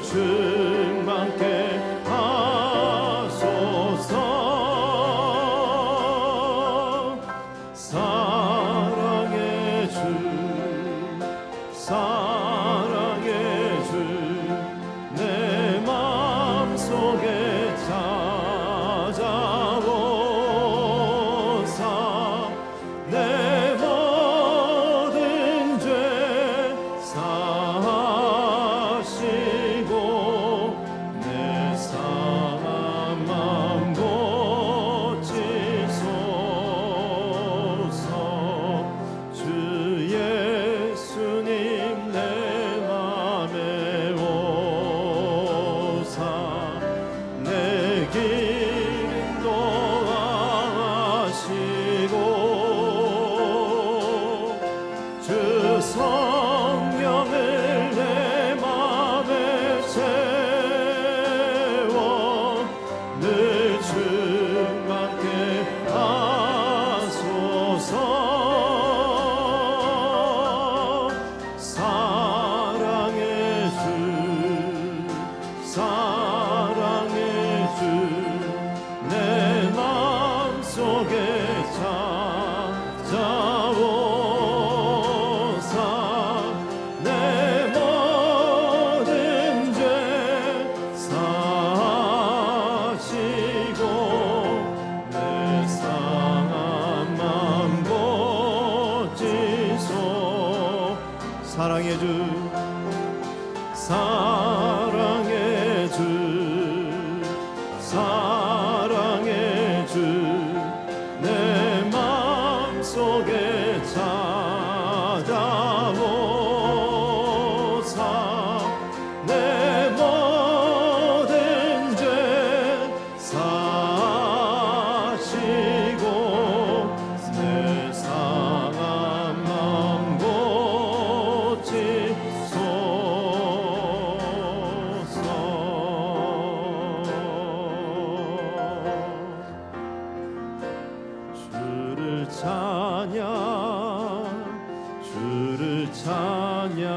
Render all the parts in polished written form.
충만케 하소서. 사랑의 주 사랑의 주 내 마음속에 찾아오사 내 모든 죄 사하시고 내 상한 마음 고치소서. 주 예수님 내 맘에 오사 내 길 인도하시고 주 성령을 내 맘에 채워 늘 충만케 하소서. 사랑의 주 사랑의 주 내 마음속에 찾아오사 내 모든 죄 사하시고 내 상한 마음 고치소. 사랑의 주 사랑의 주 사랑의 주 내 마음속에 찾아오사 내 모든 죄 사하시고 내 상한 마음 고치소서. 주를 찬양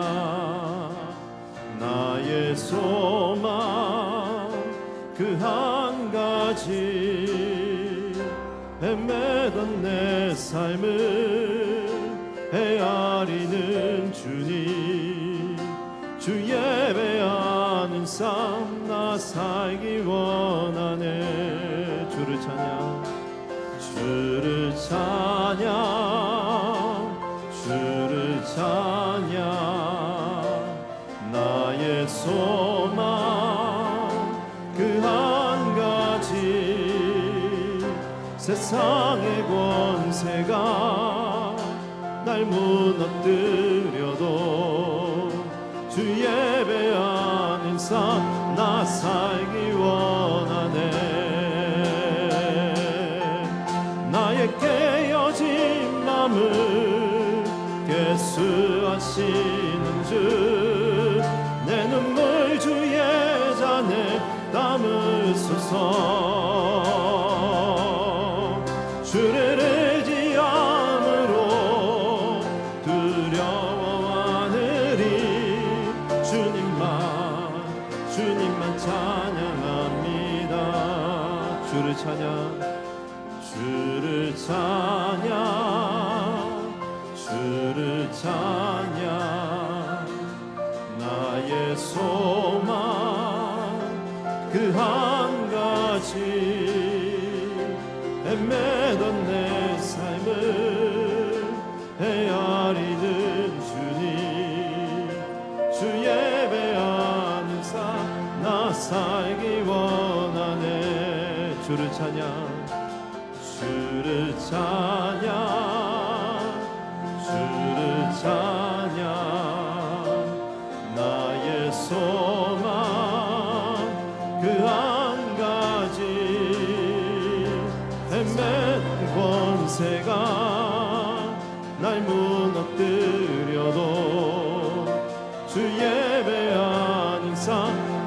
나의 소망 그 한 가지 헤매던 내 삶을 헤아리는 주님 주 예배하는 삶 나 살기 원하네. 주를 찬양 주를 찬양 주를 찬양 나의 소망 그 한 가지 세상의 권세가 날 무너뜨려도 주 예배하는 삶 나 살기 원하네. 나의 깨어진 맘을 개수하시는 주 내 눈물 주의 잔에 담으소서. 주를 의지함으로 두려워하느니 주님만 찬양합니다. 주를 찬양 주를 찬양 주를 찬양 나의 소망 그 한 가지 헤매던 내 삶을 헤아리는 주님 주 예배하는 삶 나 살기 원하네. 주를 찬양 주를 찬양 주를 찬양 나의 소망 그 한 가지 헤맨 권세가 날 무너뜨려도 주 예배하는 삶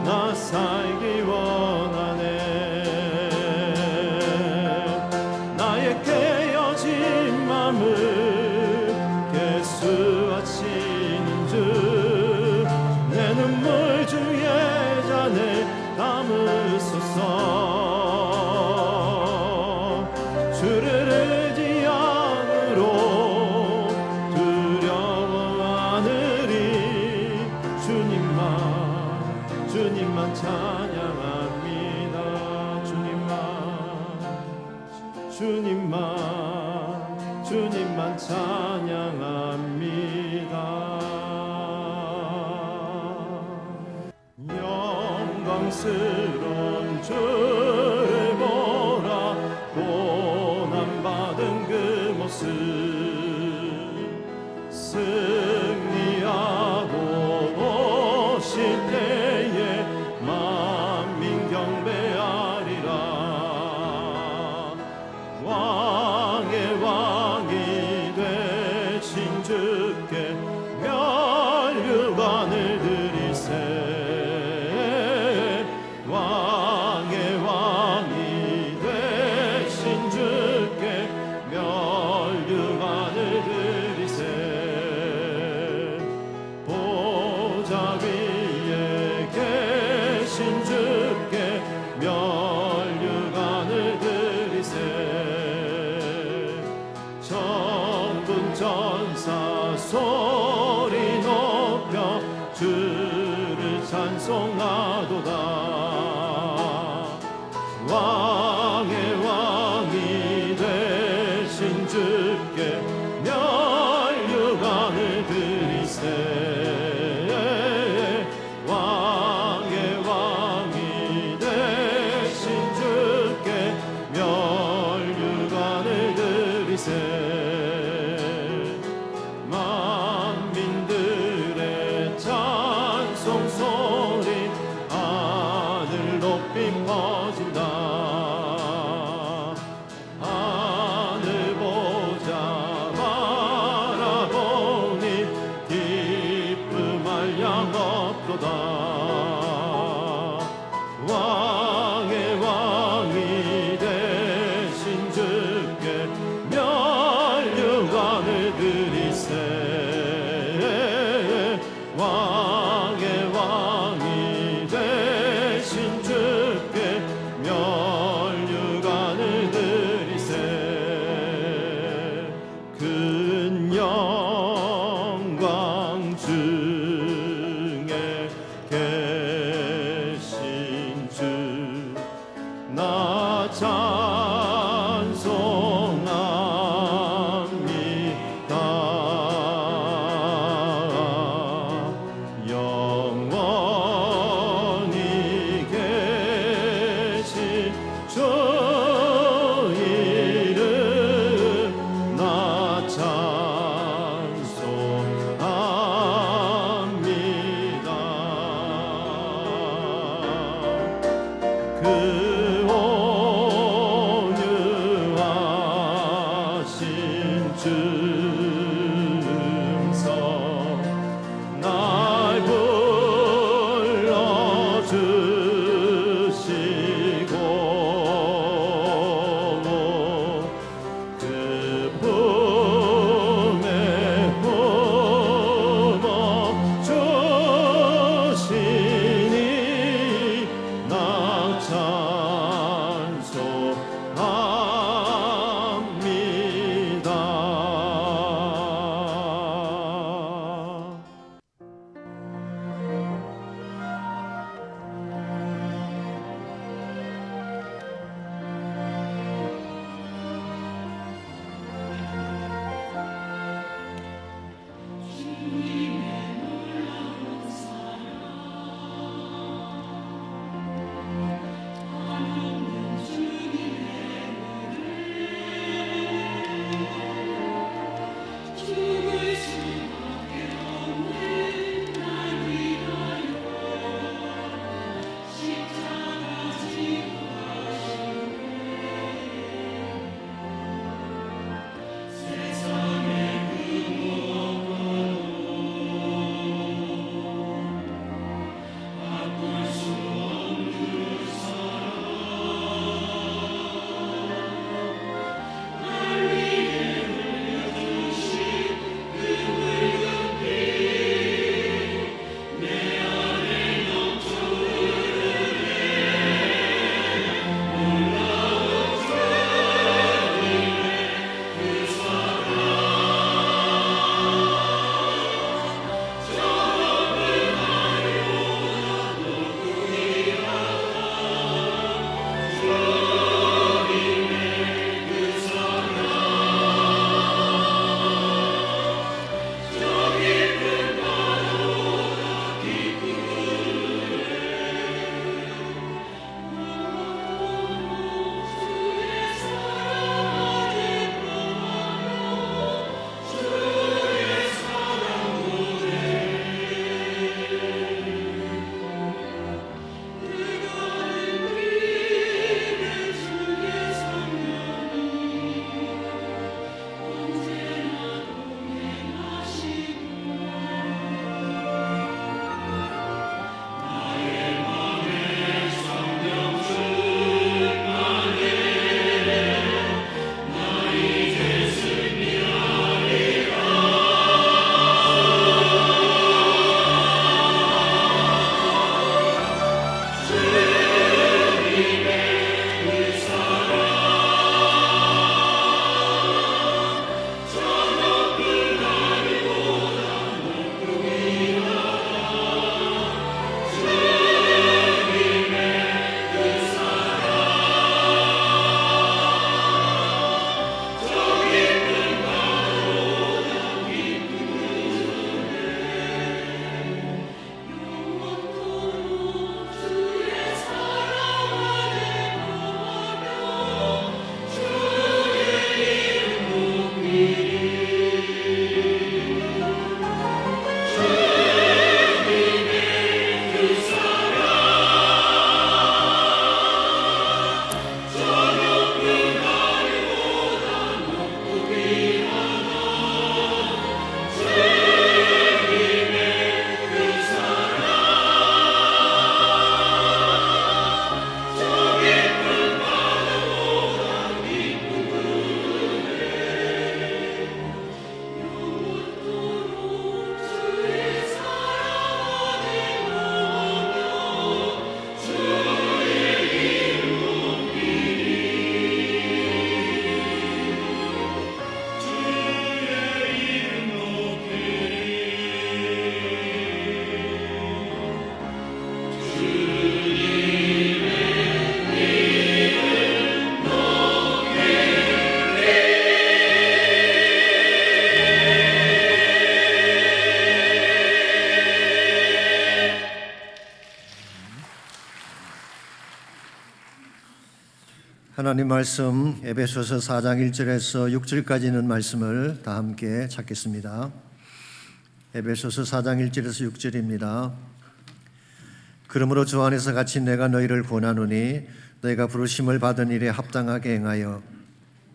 나 살기 원하네. 나의 깨어진 맘을 개수하시 담으소서. 주를 의지함으로 두려워하느니 주님만 찬양합니다. 주님만 찬양합니다. 영광스러운 주를 보라. 고난받은 그 모습 승리하고 오실 때에 만민 경배하리라. 왕의 왕이 되신 주께 멸류관을 드리세. 왕의 왕이 되신 주께 멸류관을 드리세. 보좌 위에 계신 주께 멸류관을 드리세. 천군 천사 소리 높여 주를 찬송하도다. 왕의 왕이 되신 주께 멸류관을 드리세. 왕의 왕이 되신 주께 멸류관을 드리세. 만민들의 찬송 소리 하늘 높이 퍼진다. 하늘 보자 바라보니 기쁨할 양 없도다. 왕의 왕이 되신 주께 멸류관을 드리세. 왕의 왕이 되신 주께 멸류관을 드리세. 큰 영광 중에 계신 주 나 찬송합니다. 영원히 계신 주 이름 나 찬송합니다. 그 온유하신 줌서 날 불러주시고 그 품에 품어주시니 나 찬송합니다. 하나님 말씀 에베소서 4장 1절에서 6절까지는 말씀을 다 함께 찾겠습니다. 에베소서 4장 1절에서 6절입니다. 그러므로 주 안에서 같이 내가 너희를 권하노니 너희가 부르심을 받은 일에 합당하게 행하여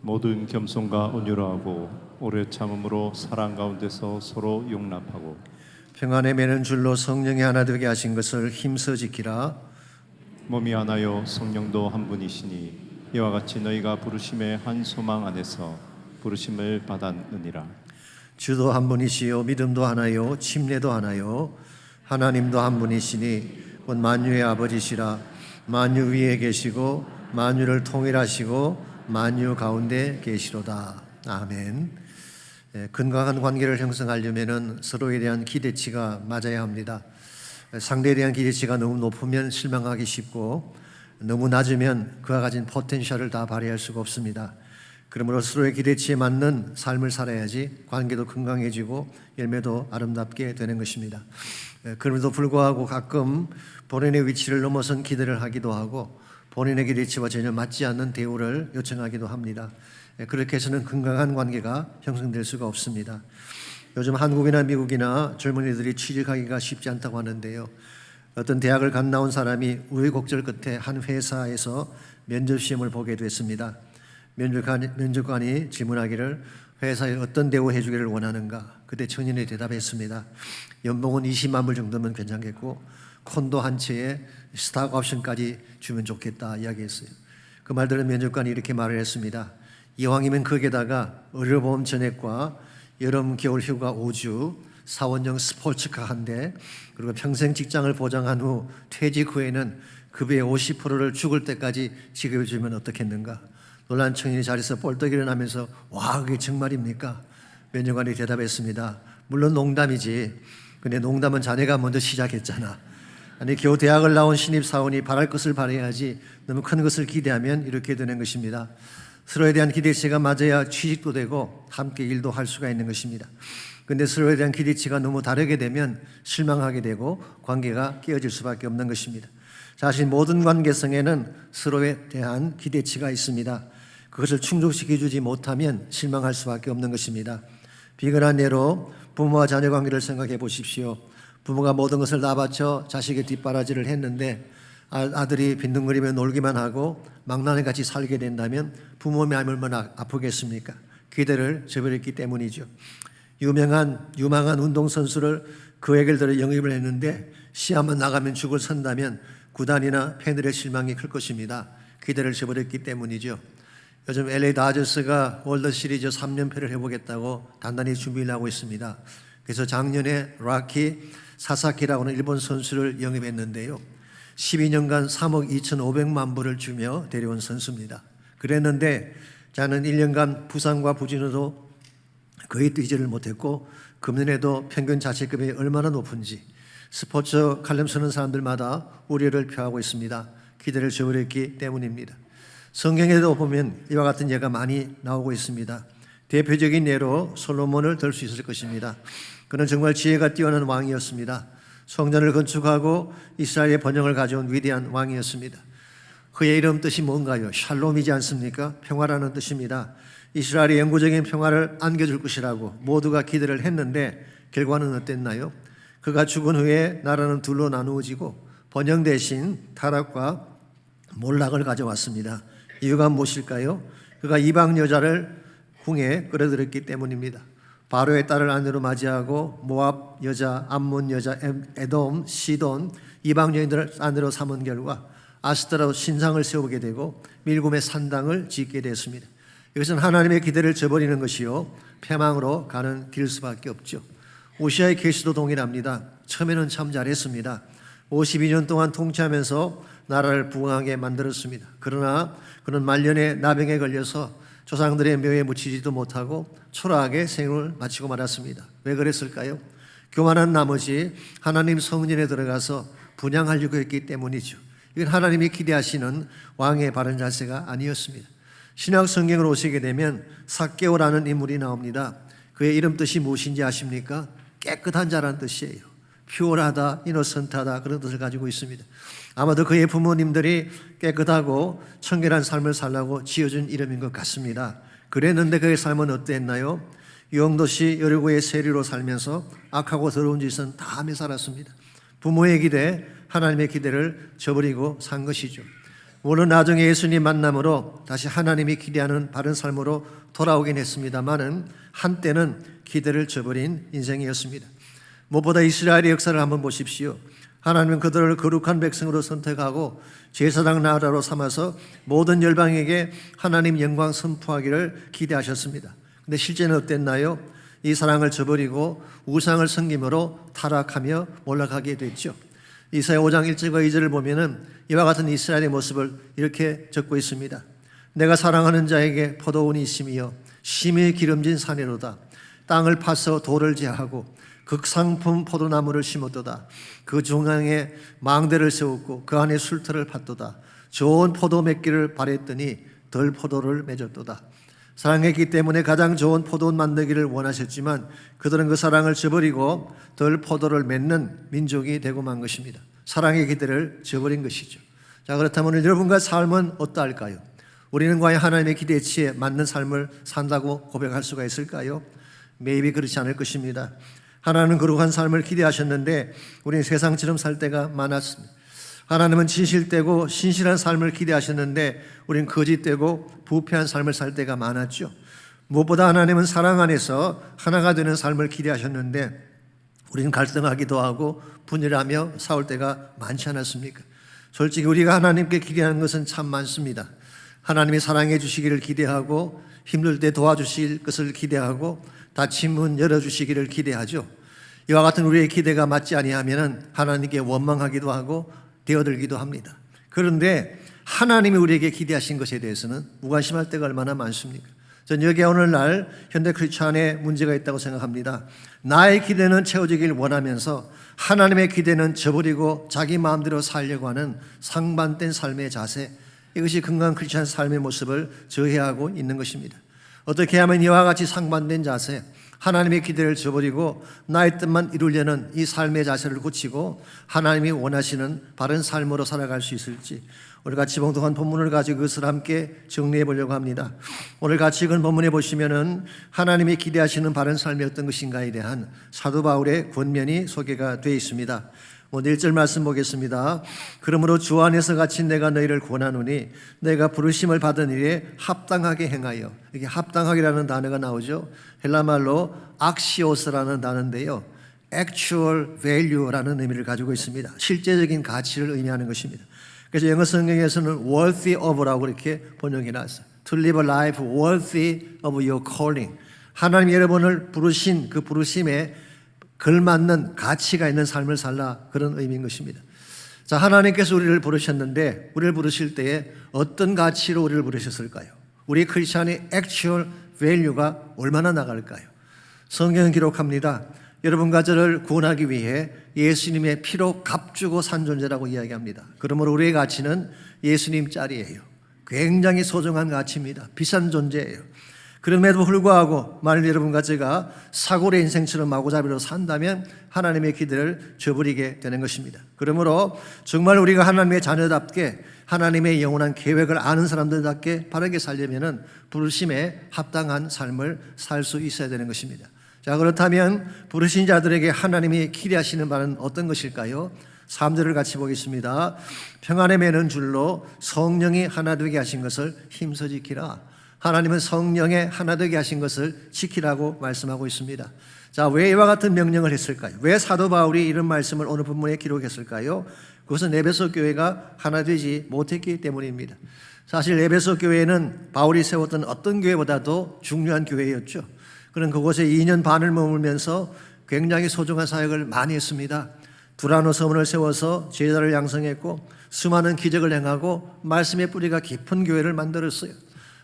모든 겸손과 온유하고 오래 참음으로 사랑 가운데서 서로 용납하고 평안에 매는 줄로 성령이 하나 되게 하신 것을 힘써 지키라. 몸이 하나요 성령도 한 분이시니 이와 같이 너희가 부르심의 한 소망 안에서 부르심을 받았느니라. 주도 한 분이시요 믿음도 하나요 침례도 하나요 하나님도 한 분이시니 곧 만유의 아버지시라. 만유 위에 계시고 만유를 통일하시고 만유 가운데 계시로다. 아멘. 건강한 관계를 형성하려면 서로에 대한 기대치가 맞아야 합니다. 상대에 대한 기대치가 너무 높으면 실망하기 쉽고 너무 낮으면 그가 가진 포텐셜을 다 발휘할 수가 없습니다. 그러므로 서로의 기대치에 맞는 삶을 살아야지 관계도 건강해지고 열매도 아름답게 되는 것입니다. 그럼에도 불구하고 가끔 본인의 위치를 넘어선 기대를 하기도 하고 본인의 기대치와 전혀 맞지 않는 대우를 요청하기도 합니다. 그렇게 해서는 건강한 관계가 형성될 수가 없습니다. 요즘 한국이나 미국이나 젊은이들이 취직하기가 쉽지 않다고 하는데요. 어떤 대학을 간 나온 사람이 우여곡절 끝에 한 회사에서 면접시험을 보게 됐습니다. 면접관이 질문하기를 회사에 어떤 대우해 주기를 원하는가? 그때 청년이 대답했습니다. 연봉은 20만 불 정도면 괜찮겠고 콘도 한 채에 스탁 옵션까지 주면 좋겠다 이야기했어요. 그 말 들은 면접관이 이렇게 말을 했습니다. 이왕이면 거기에다가 의료보험 전액과 여름 겨울 휴가 5주, 사원용 스포츠카 한 대, 그리고 평생 직장을 보장한 후 퇴직 후에는 급여의 50%를 죽을 때까지 지급해 주면 어떻겠는가? 놀란 청년이 자리에서 뻘떡 일어나면서 와 그게 정말입니까? 면접관이 대답했습니다. 물론 농담이지. 근데 농담은 자네가 먼저 시작했잖아. 아니 겨우 대학을 나온 신입사원이 바랄 것을 바라야지 너무 큰 것을 기대하면 이렇게 되는 것입니다. 서로에 대한 기대치가 맞아야 취직도 되고 함께 일도 할 수가 있는 것입니다. 그런데 서로에 대한 기대치가 너무 다르게 되면 실망하게 되고 관계가 깨어질 수밖에 없는 것입니다. 사실 모든 관계성에는 서로에 대한 기대치가 있습니다. 그것을 충족시켜주지 못하면 실망할 수밖에 없는 것입니다. 비근한 예로 부모와 자녀 관계를 생각해 보십시오. 부모가 모든 것을 다 바쳐 자식의 뒷바라지를 했는데 아들이 빈둥거리며 놀기만 하고 망나니같이 살게 된다면 부모의 마음이 얼마나 아프겠습니까? 기대를 저버렸기 때문이죠. 유망한 운동선수를 그에게 들어 영입을 했는데 시합만 나가면 죽을 선다면 구단이나 팬들의 실망이 클 것입니다. 기대를 저버렸기 때문이죠. 요즘 LA 다저스가 월드시리즈 3연패를 해보겠다고 단단히 준비를 하고 있습니다. 그래서 작년에 라키 사사키라고는 일본 선수를 영입했는데요. 12년간 3억 2,500만 불을 주며 데려온 선수입니다. 그랬는데 자는 1년간 부상과 부진으로 거의 뛰지를 못했고 금년에도 평균 자책금이 얼마나 높은지 스포츠 칼럼 쓰는 사람들마다 우려를 표하고 있습니다. 기대를 저버렸기 때문입니다. 성경에도 보면 이와 같은 예가 많이 나오고 있습니다. 대표적인 예로 솔로몬을 들 수 있을 것입니다. 그는 정말 지혜가 뛰어난 왕이었습니다. 성전을 건축하고 이스라엘의 번영을 가져온 위대한 왕이었습니다. 그의 이름 뜻이 뭔가요? 샬롬이지 않습니까? 평화라는 뜻입니다. 이스라엘의 영구적인 평화를 안겨줄 것이라고 모두가 기대를 했는데 결과는 어땠나요? 그가 죽은 후에 나라는 둘로 나누어지고 번영 대신 타락과 몰락을 가져왔습니다. 이유가 무엇일까요? 그가 이방 여자를 궁에 끌어들였기 때문입니다. 바로의 딸을 아내로 맞이하고 모압 여자, 암몬 여자, 에돔, 시돈 이방 여인들을 아내로 삼은 결과 아스타로 신상을 세우게 되고 밀곰의 산당을 짓게 되었습니다. 이것은 하나님의 기대를 저버리는 것이요 패망으로 가는 길 수밖에 없죠. 오시아의 케이스도 동일합니다. 처음에는 참 잘했습니다. 52년 동안 통치하면서 나라를 부강하게 만들었습니다. 그러나 그는 말년에 나병에 걸려서 조상들의 묘에 묻히지도 못하고 초라하게 생을 마치고 말았습니다. 왜 그랬을까요? 교만한 나머지 하나님 성전에 들어가서 분향하려고 했기 때문이죠. 이건 하나님이 기대하시는 왕의 바른 자세가 아니었습니다. 신약 성경으로 오시게 되면 삭개오라는 인물이 나옵니다. 그의 이름 뜻이 무엇인지 아십니까? 깨끗한 자라는 뜻이에요. 퓨어하다, 이노선트하다 그런 뜻을 가지고 있습니다. 아마도 그의 부모님들이 깨끗하고 청결한 삶을 살라고 지어준 이름인 것 같습니다. 그랬는데 그의 삶은 어땠나요? 영도시 여리고의 세리로 살면서 악하고 더러운 짓은 다 하며 살았습니다. 부모의 기대, 하나님의 기대를 저버리고 산 것이죠. 물론 나중에 예수님 만남으로 다시 하나님이 기대하는 바른 삶으로 돌아오긴 했습니다만은 한때는 기대를 저버린 인생이었습니다. 무엇보다 이스라엘의 역사를 한번 보십시오. 하나님은 그들을 거룩한 백성으로 선택하고 제사장 나라로 삼아서 모든 열방에게 하나님 영광 선포하기를 기대하셨습니다. 근데 실제는 어땠나요? 이 사랑을 저버리고 우상을 섬김으로 타락하며 올라가게 됐죠. 이사야 5장 1절과 2절을 보면은 이와 같은 이스라엘의 모습을 이렇게 적고 있습니다. 내가 사랑하는 자에게 포도원이 있으며 심히 기름진 산이로다. 땅을 파서 돌을 제하고 극상품 포도나무를 심었도다. 그 중앙에 망대를 세웠고 그 안에 술터를 팠도다. 좋은 포도 맺기를 바랬더니 덜 포도를 맺었도다. 사랑했기 때문에 가장 좋은 포도원 만들기를 원하셨지만 그들은 그 사랑을 저버리고 덜 포도를 맺는 민족이 되고 만 것입니다. 사랑의 기대를 저버린 것이죠. 자, 그렇다면 오늘 여러분과 삶은 어떠할까요? 우리는 과연 하나님의 기대치에 맞는 삶을 산다고 고백할 수가 있을까요? maybe 그렇지 않을 것입니다. 하나님은 거룩한 삶을 기대하셨는데 우리는 세상처럼 살 때가 많았습니다. 하나님은 진실되고 신실한 삶을 기대하셨는데 우리는 거짓되고 부패한 삶을 살 때가 많았죠. 무엇보다 하나님은 사랑 안에서 하나가 되는 삶을 기대하셨는데 우리는 갈등하기도 하고 분열하며 싸울 때가 많지 않았습니까? 솔직히 우리가 하나님께 기대하는 것은 참 많습니다. 하나님이 사랑해 주시기를 기대하고 힘들 때 도와주실 것을 기대하고 닫힌 문 열어주시기를 기대하죠. 이와 같은 우리의 기대가 맞지 아니하면 하나님께 원망하기도 하고 되어들기도 합니다. 그런데 하나님이 우리에게 기대하신 것에 대해서는 무관심할 때가 얼마나 많습니까? 전 여기에 오늘날 현대 크리스찬의 문제가 있다고 생각합니다. 나의 기대는 채워지길 원하면서 하나님의 기대는 저버리고 자기 마음대로 살려고 하는 상반된 삶의 자세, 이것이 건강한 크리스찬 삶의 모습을 저해하고 있는 것입니다. 어떻게 하면 이와 같이 상반된 자세, 하나님의 기대를 저버리고 나의 뜻만 이루려는 이 삶의 자세를 고치고 하나님이 원하시는 바른 삶으로 살아갈 수 있을지 오늘 같이 봉독한 본문을 가지고 그것을 함께 정리해 보려고 합니다. 오늘 같이 읽은 본문에 보시면은 하나님이 기대하시는 바른 삶이 어떤 것인가에 대한 사도 바울의 권면이 소개가 되어 있습니다. 오늘 1절 말씀 보겠습니다. 그러므로 주 안에서 갇힌 내가 너희를 권하노니 내가 부르심을 받은 일에 합당하게 행하여, 이게 합당하게라는 단어가 나오죠. 헬라말로 악시오스라는 단어인데요, actual value라는 의미를 가지고 있습니다. 실제적인 가치를 의미하는 것입니다. 그래서 영어 성경에서는 worthy of라고 이렇게 번역해 놨어요. To live a life worthy of your calling. 하나님 여러분을 부르신 그 부르심에 걸맞는 가치가 있는 삶을 살라, 그런 의미인 것입니다. 자, 하나님께서 우리를 부르셨는데 우리를 부르실 때에 어떤 가치로 우리를 부르셨을까요? 우리 크리스찬의 actual value가 얼마나 나갈까요? 성경은 기록합니다. 여러분과 저를 구원하기 위해 예수님의 피로 값주고 산 존재라고 이야기합니다. 그러므로 우리의 가치는 예수님 짤이에요. 굉장히 소중한 가치입니다. 비싼 존재예요. 그럼에도 불구하고 만일 여러분과 제가 사고의 인생처럼 마구잡이로 산다면 하나님의 기대를 저버리게 되는 것입니다. 그러므로 정말 우리가 하나님의 자녀답게 하나님의 영원한 계획을 아는 사람들답게 바르게 살려면 부르심에 합당한 삶을 살 수 있어야 되는 것입니다. 자, 그렇다면 부르신 자들에게 하나님이 기대하시는 바는 어떤 것일까요? 3절을 같이 보겠습니다. 평안에 매는 줄로 성령이 하나 되게 하신 것을 힘써 지키라. 하나님은 성령에 하나 되게 하신 것을 지키라고 말씀하고 있습니다. 자, 왜 이와 같은 명령을 했을까요? 왜 사도 바울이 이런 말씀을 오늘 본문에 기록했을까요? 그것은 에베소 교회가 하나 되지 못했기 때문입니다. 사실 에베소 교회는 바울이 세웠던 어떤 교회보다도 중요한 교회였죠. 그는 그곳에 2년 반을 머물면서 굉장히 소중한 사역을 많이 했습니다. 두라노 서문을 세워서 제자를 양성했고 수많은 기적을 행하고 말씀의 뿌리가 깊은 교회를 만들었어요.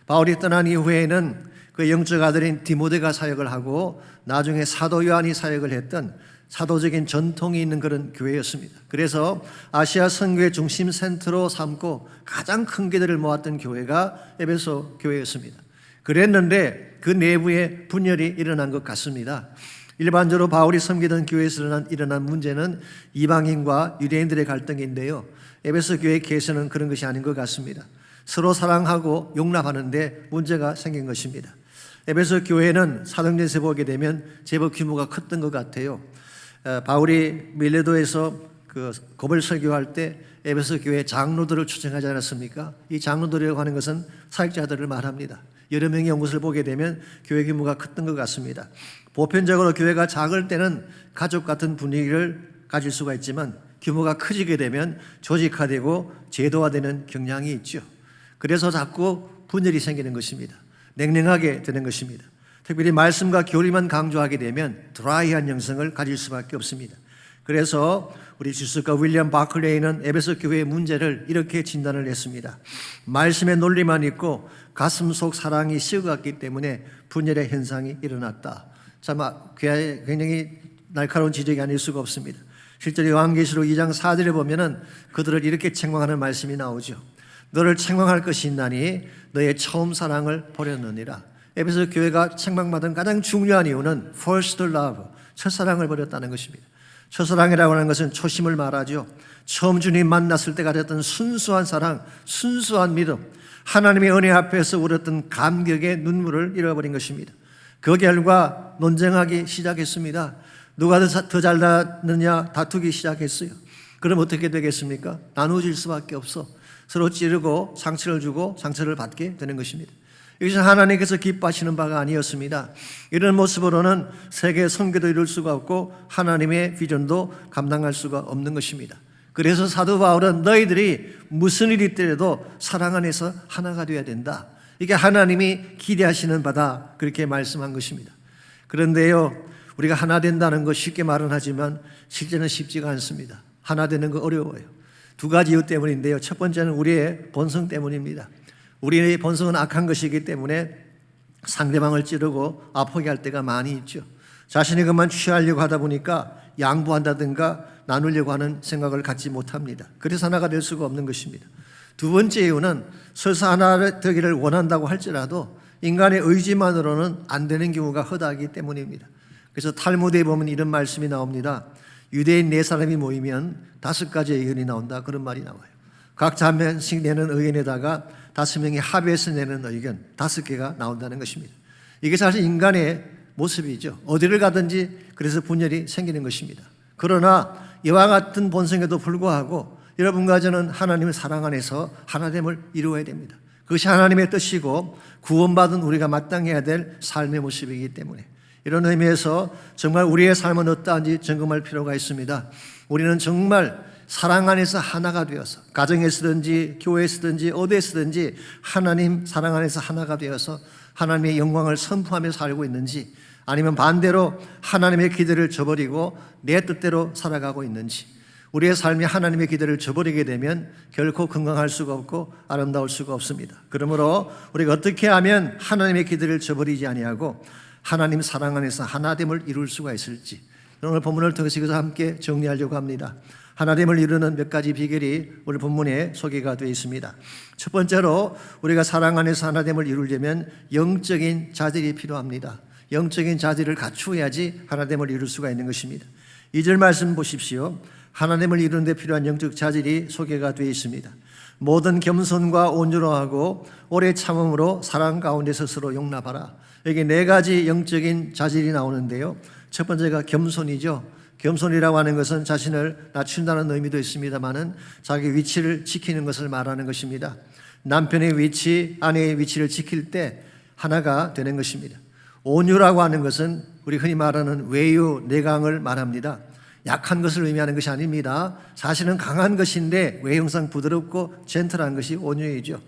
바울이 떠난 이후에는 그 영적 아들인 디모데가 사역을 하고 나중에 사도 요한이 사역을 했던 사도적인 전통이 있는 그런 교회였습니다. 그래서 아시아 선교의 중심 센터로 삼고 가장 큰 교회들을 모았던 교회가 에베소 교회였습니다. 그랬는데 그 내부에 분열이 일어난 것 같습니다. 일반적으로 바울이 섬기던 교회에서 일어난 문제는 이방인과 유대인들의 갈등인데요. 에베소 교회의 케이스는 그런 것이 아닌 것 같습니다. 서로 사랑하고 용납하는데 문제가 생긴 것입니다. 에베소 교회는 사도행전에서 보게 되면 제법 규모가 컸던 것 같아요. 바울이 밀레도에서 그 고별 설교할 때 에베소 교회 장로들을 초청하지 않았습니까? 이 장로들이라고 하는 것은 사역자들을 말합니다. 여러 명이 온 것을 보게 되면 교회 규모가 컸던 것 같습니다. 보편적으로 교회가 작을 때는 가족 같은 분위기를 가질 수가 있지만 규모가 커지게 되면 조직화되고 제도화되는 경향이 있죠. 그래서 자꾸 분열이 생기는 것입니다. 냉랭하게 되는 것입니다. 특별히 말씀과 교리만 강조하게 되면 드라이한 형성을 가질 수밖에 없습니다. 그래서 우리 주석가 윌리엄 바클레이는 에베소 교회의 문제를 이렇게 진단을 했습니다. 말씀의 논리만 있고 가슴 속 사랑이 식어갔기 때문에 분열의 현상이 일어났다. 참 굉장히 날카로운 지적이 아닐 수가 없습니다. 실제로 요한계시록 2장 4절에 보면은 그들을 이렇게 책망하는 말씀이 나오죠. 너를 책망할 것이 있나니 너의 처음 사랑을 버렸느니라. 에베소 교회가 책망받은 가장 중요한 이유는 first love, 첫사랑을 버렸다는 것입니다. 첫사랑이라고 하는 것은 초심을 말하죠. 처음 주님 만났을 때 가졌던 순수한 사랑, 순수한 믿음, 하나님의 은혜 앞에서 울었던 감격의 눈물을 잃어버린 것입니다. 그 결과 논쟁하기 시작했습니다. 누가 더 잘났느냐 다투기 시작했어요. 그럼 어떻게 되겠습니까? 나누어질 수밖에 없어. 서로 찌르고 상처를 주고 상처를 받게 되는 것입니다. 이것은 하나님께서 기뻐하시는 바가 아니었습니다. 이런 모습으로는 세계 선교도 이룰 수가 없고 하나님의 비전도 감당할 수가 없는 것입니다. 그래서 사도 바울은 너희들이 무슨 일이 있더라도 사랑 안에서 하나가 되어야 된다. 이게 하나님이 기대하시는 바다, 그렇게 말씀한 것입니다. 그런데요, 우리가 하나 된다는 거 쉽게 말은 하지만 실제는 쉽지가 않습니다. 하나 되는 거 어려워요. 두 가지 이유 때문인데요. 첫 번째는 우리의 본성 때문입니다. 우리의 본성은 악한 것이기 때문에 상대방을 찌르고 아프게 할 때가 많이 있죠. 자신이 그만 취하려고 하다 보니까 양보한다든가 나누려고 하는 생각을 갖지 못합니다. 그래서 하나가 될 수가 없는 것입니다. 두 번째 이유는 설사 하나 되기를 원한다고 할지라도 인간의 의지만으로는 안 되는 경우가 허다하기 때문입니다. 그래서 탈무드에 보면 이런 말씀이 나옵니다. 유대인 4사람이 모이면 5가지의 의견이 나온다, 그런 말이 나와요. 각자 한 명씩 내는 의견에다가 5명이 합해서 내는 의견 5개가 나온다는 것입니다. 이게 사실 인간의 모습이죠. 어디를 가든지 그래서 분열이 생기는 것입니다. 그러나 이와 같은 본성에도 불구하고 여러분과 저는 하나님의 사랑 안에서 하나됨을 이루어야 됩니다. 그것이 하나님의 뜻이고 구원받은 우리가 마땅해야 될 삶의 모습이기 때문에 이런 의미에서 정말 우리의 삶은 어떠한지 점검할 필요가 있습니다. 우리는 정말 사랑 안에서 하나가 되어서 가정에서든지 교회에서든지 어디에서든지 하나님 사랑 안에서 하나가 되어서 하나님의 영광을 선포하며 살고 있는지, 아니면 반대로 하나님의 기대를 저버리고 내 뜻대로 살아가고 있는지, 우리의 삶이 하나님의 기대를 저버리게 되면 결코 건강할 수가 없고 아름다울 수가 없습니다. 그러므로 우리가 어떻게 하면 하나님의 기대를 저버리지 아니하고 하나님 사랑 안에서 하나됨을 이룰 수가 있을지 오늘 본문을 통해서 이것을 함께 정리하려고 합니다. 하나됨을 이루는 몇 가지 비결이 오늘 본문에 소개가 되어 있습니다. 첫 번째로 우리가 사랑 안에서 하나됨을 이루려면 영적인 자질이 필요합니다. 영적인 자질을 갖추어야지 하나됨을 이룰 수가 있는 것입니다. 2절 말씀 보십시오. 하나됨을 이루는 데 필요한 영적 자질이 소개가 되어 있습니다. 모든 겸손과 온유로하고 오래 참음으로 사랑 가운데서 서로 용납하라. 여기 4가지 영적인 자질이 나오는데요. 첫 번째가 겸손이죠. 겸손이라고 하는 것은 자신을 낮춘다는 의미도 있습니다만은 자기 위치를 지키는 것을 말하는 것입니다. 남편의 위치, 아내의 위치를 지킬 때 하나가 되는 것입니다. 온유라고 하는 것은 우리 흔히 말하는 외유, 내강을 말합니다. 약한 것을 의미하는 것이 아닙니다. 사실은 강한 것인데 외형상 부드럽고 젠틀한 것이 온유이죠.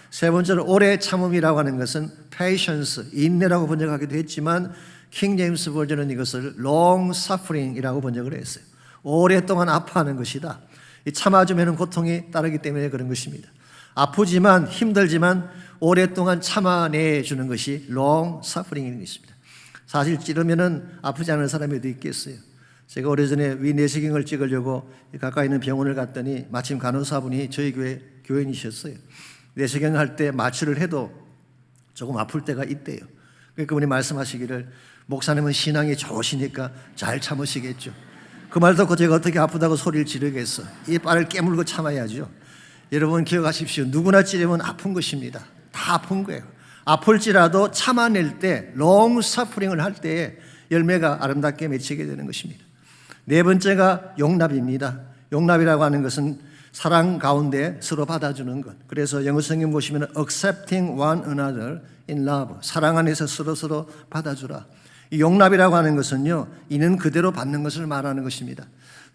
세 번째로 오래 참음이라고 하는 것은 patience, 인내라고 번역하기도 했지만 킹 제임스 버전은 이것을 long suffering이라고 번역을 했어요. 오랫동안 아파하는 것이다. 참아주면 고통이 따르기 때문에 그런 것입니다. 아프지만 힘들지만 오랫동안 참아내주는 것이 long suffering인 것입니다. 사실 찌르면은 아프지 않은 사람이 어디 있겠어요. 제가 오래전에 위내시경을 찍으려고 가까이 있는 병원을 갔더니 마침 간호사분이 저희 교회 교인이셨어요. 내시경 할 때 마취를 해도 조금 아플 때가 있대요. 그러니까 그분이 말씀하시기를 목사님은 신앙이 좋으시니까 잘 참으시겠죠. 그 말 듣고 제가 어떻게 아프다고 소리를 지르겠어. 이 발을 깨물고 참아야죠. 여러분 기억하십시오. 누구나 찌르면 아픈 것입니다. 다 아픈 거예요. 아플지라도 참아낼 때, 롱 서프링을 할 때에 열매가 아름답게 맺히게 되는 것입니다. 네 번째가 용납입니다. 용납이라고 하는 것은 사랑 가운데 서로 받아주는 것. 그래서 영어 성경 보시면 accepting one another in love, 사랑 안에서 서로 받아주라. 이 용납이라고 하는 것은요, 있는 그대로 받는 것을 말하는 것입니다.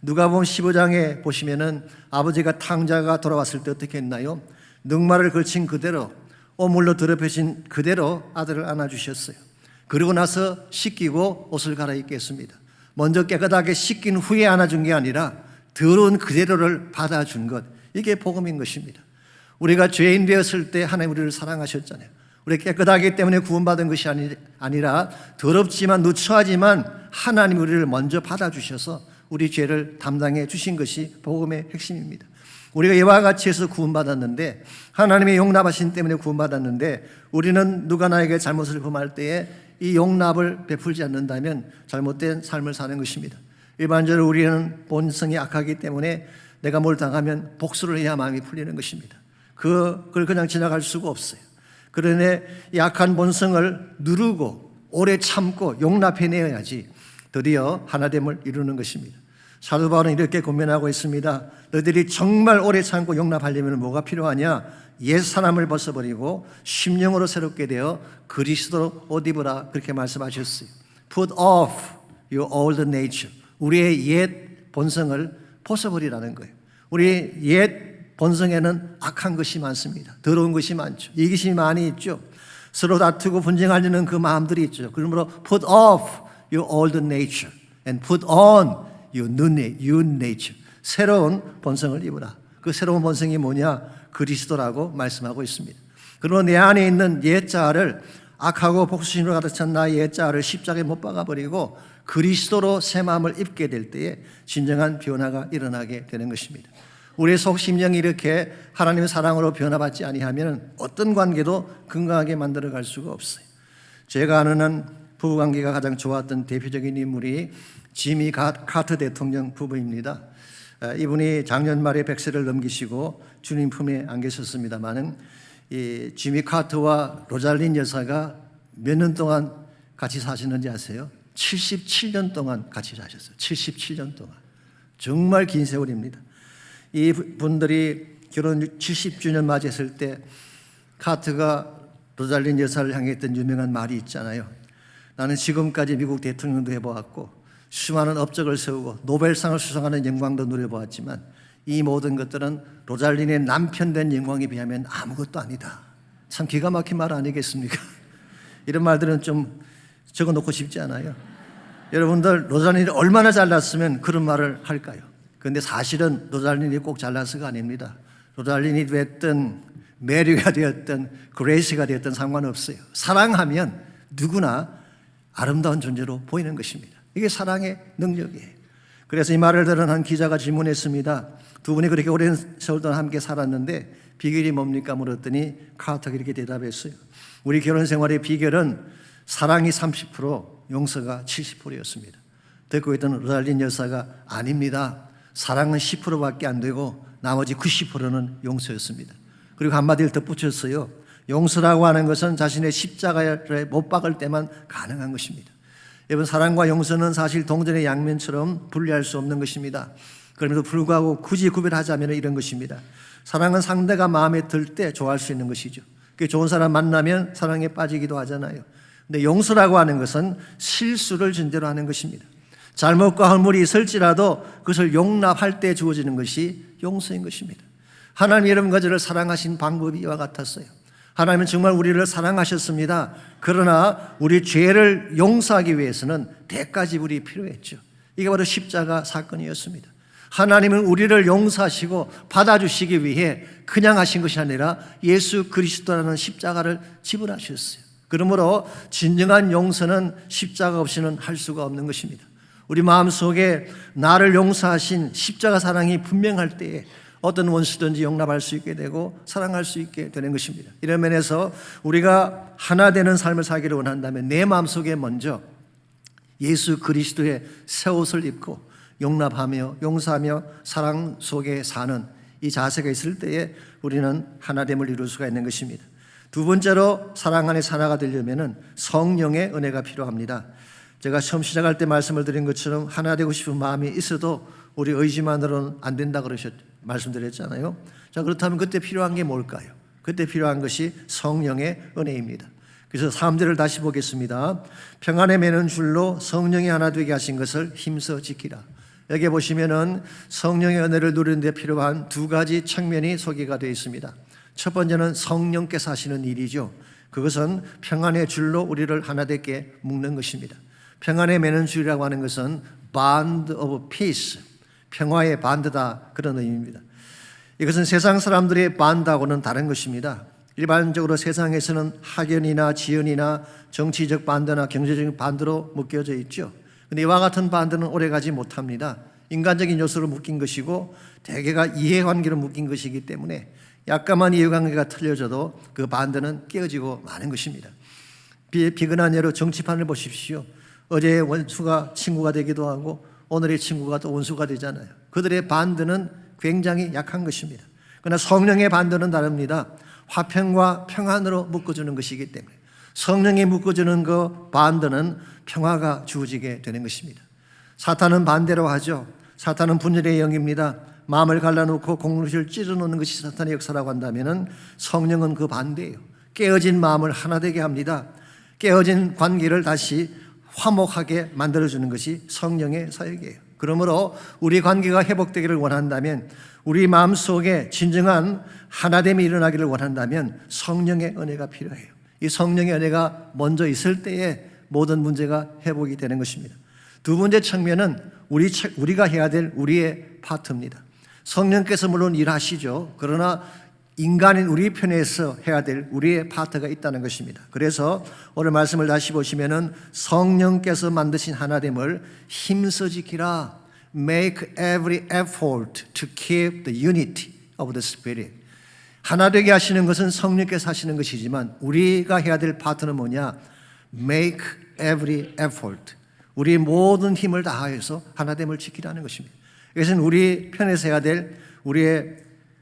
누가복음 15장에 보시면은 아버지가 탕자가 돌아왔을 때 어떻게 했나요? 늑마를 걸친 그대로, 오물로 더럽혀진 그대로 아들을 안아주셨어요. 그러고 나서 씻기고 옷을 갈아입게 했습니다. 먼저 깨끗하게 씻긴 후에 안아준 게 아니라 더러운 그대로를 받아준 것, 이게 복음인 것입니다. 우리가 죄인 되었을 때 하나님 우리를 사랑하셨잖아요. 우리 깨끗하기 때문에 구원받은 것이 아니라 더럽지만 누추하지만 하나님 우리를 먼저 받아주셔서 우리 죄를 담당해 주신 것이 복음의 핵심입니다. 우리가 이와 같이 해서 구원받았는데, 하나님의 용납하신 때문에 구원받았는데, 우리는 누가 나에게 잘못을 범할 때에 이 용납을 베풀지 않는다면 잘못된 삶을 사는 것입니다. 일반적으로 우리는 본성이 악하기 때문에 내가 뭘 당하면 복수를 해야 마음이 풀리는 것입니다. 그걸 그냥 지나갈 수가 없어요. 그러니 이 악한 본성을 누르고 오래 참고 용납해내야지 드디어 하나됨을 이루는 것입니다. 사도 바울은 이렇게 고민하고 있습니다. 너희들이 정말 오래 참고 용납하려면 뭐가 필요하냐? 옛 사람을 벗어버리고 심령으로 새롭게 되어 그리스도로 옷 입으라, 그렇게 말씀하셨어요. Put off your old nature, 우리의 옛 본성을 벗어버리라는 거예요. 우리 옛 본성에는 악한 것이 많습니다. 더러운 것이 많죠. 이기심이 많이 있죠. 서로 다투고 분쟁하려는 그 마음들이 있죠. 그러므로 put off your old nature and put on your new nature, 새로운 본성을 입으라. 그 새로운 본성이 뭐냐? 그리스도라고 말씀하고 있습니다. 그러므로 내 안에 있는 옛 자아를, 악하고 복수심으로 가득 찬 나의 옛 자아를 십자가에 못 박아버리고 그리스도로 새 마음을 입게 될 때에 진정한 변화가 일어나게 되는 것입니다. 우리의 속심령이 이렇게 하나님의 사랑으로 변화받지 아니하면 어떤 관계도 건강하게 만들어갈 수가 없어요. 제가 아는 한 부부관계가 가장 좋았던 대표적인 인물이 지미 카터 대통령 부부입니다. 이분이 작년 말에 100세를 넘기시고 주님 품에 안 계셨습니다마는 이 지미 카터와 로잘린 여사가 몇 년 동안 같이 사시는지 아세요? 77년 동안 같이 사셨어요. 77년 동안. 정말 긴 세월입니다. 이 분들이 결혼 70주년 맞이했을 때 카트가 로잘린 여사를 향해 했던 유명한 말이 있잖아요. 나는 지금까지 미국 대통령도 해보았고 수많은 업적을 세우고 노벨상을 수상하는 영광도 누려보았지만 이 모든 것들은 로잘린의 남편 된 영광에 비하면 아무것도 아니다. 참 기가 막힌 말 아니겠습니까? 이런 말들은 좀 적어놓고 싶지 않아요? 여러분들 로잘린이 얼마나 잘났으면 그런 말을 할까요? 그런데 사실은 로잘린이 꼭 잘나서가 아닙니다. 로잘린이 됐든 메리가 되었든 그레이스가 되었든 상관없어요. 사랑하면 누구나 아름다운 존재로 보이는 것입니다. 이게 사랑의 능력이에요. 그래서 이 말을 들은 한 기자가 질문했습니다. 두 분이 그렇게 오랜 세월 동안 함께 살았는데 비결이 뭡니까? 물었더니 카터가 이렇게 대답했어요. 우리 결혼 생활의 비결은 사랑이 30%, 용서가 70%였습니다. 듣고 있던 로잘린 여사가 아닙니다. 사랑은 10%밖에 안 되고 나머지 90%는 용서였습니다. 그리고 한마디를 덧붙였어요. 용서라고 하는 것은 자신의 십자가에 못 박을 때만 가능한 것입니다. 여러분, 사랑과 용서는 사실 동전의 양면처럼 분리할 수 없는 것입니다. 그럼에도 불구하고 굳이 구별하자면 이런 것입니다. 사랑은 상대가 마음에 들 때 좋아할 수 있는 것이죠. 좋은 사람 만나면 사랑에 빠지기도 하잖아요. 근데 용서라고 하는 것은 실수를 전제로 하는 것입니다. 잘못과 허물이 있을지라도 그것을 용납할 때 주어지는 것이 용서인 것입니다. 하나님 여러분과 저를 사랑하신 방법이 이와 같았어요. 하나님은 정말 우리를 사랑하셨습니다. 그러나 우리 죄를 용서하기 위해서는 대가 지불이 필요했죠. 이게 바로 십자가 사건이었습니다. 하나님은 우리를 용서하시고 받아주시기 위해 그냥 하신 것이 아니라 예수 그리스도라는 십자가를 지불하셨어요. 그러므로 진정한 용서는 십자가 없이는 할 수가 없는 것입니다. 우리 마음속에 나를 용서하신 십자가 사랑이 분명할 때에 어떤 원수든지 용납할 수 있게 되고 사랑할 수 있게 되는 것입니다. 이런 면에서 우리가 하나 되는 삶을 살기를 원한다면 내 마음속에 먼저 예수 그리스도의 새 옷을 입고 용납하며 용서하며 사랑 속에 사는 이 자세가 있을 때에 우리는 하나됨을 이룰 수가 있는 것입니다. 두 번째로 사랑 안에 하나가 되려면 성령의 은혜가 필요합니다. 제가 처음 시작할 때 말씀을 드린 것처럼 하나 되고 싶은 마음이 있어도 우리 의지만으로는 안 된다 말씀드렸잖아요. 자, 그렇다면 그때 필요한 게 뭘까요? 그때 필요한 것이 성령의 은혜입니다. 그래서 3절을 다시 보겠습니다. 평안에 매는 줄로 성령이 하나 되게 하신 것을 힘써 지키라. 여기 보시면은 성령의 은혜를 누리는 데 필요한 두 가지 측면이 소개가 되어 있습니다. 첫 번째는 성령께서 하시는 일이죠. 그것은 평안의 줄로 우리를 하나 되게 묶는 것입니다. 평안에 매는 줄이라고 하는 것은 bond of peace, 평화의 반드다, 그런 의미입니다. 이것은 세상 사람들의 반드하고는 다른 것입니다. 일반적으로 세상에서는 학연이나 지연이나 정치적 반드나 경제적 반드로 묶여져 있죠. 그런데 이와 같은 반드는 오래가지 못합니다. 인간적인 요소로 묶인 것이고 대개가 이해관계로 묶인 것이기 때문에 약간만 이해관계가 틀려져도 그 반드는 깨어지고 마는 것입니다. 비근한 예로 정치판을 보십시오. 어제의 원수가 친구가 되기도 하고 오늘의 친구가 또 원수가 되잖아요. 그들의 반드는 굉장히 약한 것입니다. 그러나 성령의 반드는 다릅니다. 화평과 평안으로 묶어주는 것이기 때문에 성령이 묶어주는 그 반드는 평화가 주어지게 되는 것입니다. 사탄은 반대로 하죠. 사탄은 분열의 영입니다. 마음을 갈라놓고 공로를 찢어놓는 것이 사탄의 역사라고 한다면 성령은 그 반대예요. 깨어진 마음을 하나 되게 합니다. 깨어진 관계를 다시 화목하게 만들어주는 것이 성령의 사역이에요. 그러므로 우리 관계가 회복되기를 원한다면, 우리 마음속에 진정한 하나됨이 일어나기를 원한다면 성령의 은혜가 필요해요. 이 성령의 은혜가 먼저 있을 때에 모든 문제가 회복이 되는 것입니다. 두 번째 측면은 우리가 해야 될 우리의 파트입니다. 성령께서 물론 일하시죠. 그러나 인간인 우리 편에서 해야 될 우리의 파트가 있다는 것입니다. 그래서 오늘 말씀을 다시 보시면은 성령께서 만드신 하나됨을 힘써 지키라. Make every effort to keep the unity of the Spirit. 하나 되게 하시는 것은 성령께서 하시는 것이지만 우리가 해야 될 파트는 뭐냐? Make every effort. 우리 모든 힘을 다하여서 하나됨을 지키라는 것입니다. 이것은 우리 편에서 해야 될 우리의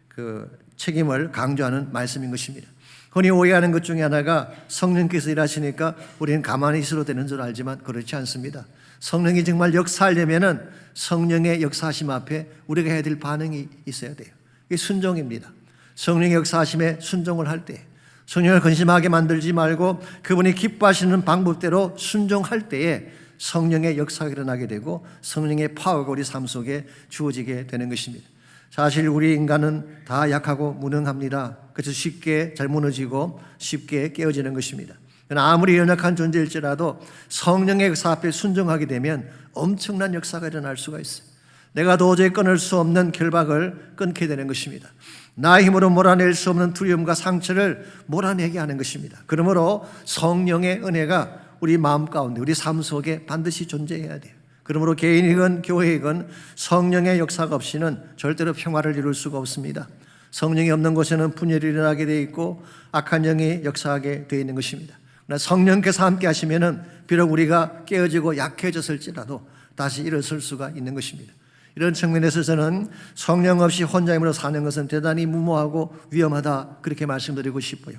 그 책임을 강조하는 말씀인 것입니다. 흔히 오해하는 것 중에 하나가 성령께서 일하시니까 우리는 가만히 있어도 되는 줄 알지만 그렇지 않습니다. 성령이 정말 역사하려면은 성령의 역사하심 앞에 우리가 해야 될 반응이 있어야 돼요. 이게 순종입니다. 성령의 역사하심에 순종을 할 때, 성령을 근심하게 만들지 말고 그분이 기뻐하시는 방법대로 순종할 때에 성령의 역사가 일어나게 되고 성령의 파워가 우리 삶 속에 주어지게 되는 것입니다. 사실 우리 인간은 다 약하고 무능합니다. 그래서 쉽게 잘 무너지고 쉽게 깨어지는 것입니다. 그러나 아무리 연약한 존재일지라도 성령의 역사 앞에 순종하게 되면 엄청난 역사가 일어날 수가 있어요. 내가 도저히 끊을 수 없는 결박을 끊게 되는 것입니다. 나의 힘으로 몰아낼 수 없는 두려움과 상처를 몰아내게 하는 것입니다. 그러므로 성령의 은혜가 우리 마음 가운데, 우리 삶 속에 반드시 존재해야 돼요. 그러므로 개인이건 교회이건 성령의 역사가 없이는 절대로 평화를 이룰 수가 없습니다. 성령이 없는 곳에는 분열이 일어나게 되어 있고 악한 영이 역사하게 되어 있는 것입니다. 그러나 성령께서 함께 하시면은 비록 우리가 깨어지고 약해졌을지라도 다시 일어설 수가 있는 것입니다. 이런 측면에서 저는 성령 없이 혼자 힘으로 사는 것은 대단히 무모하고 위험하다, 그렇게 말씀드리고 싶어요.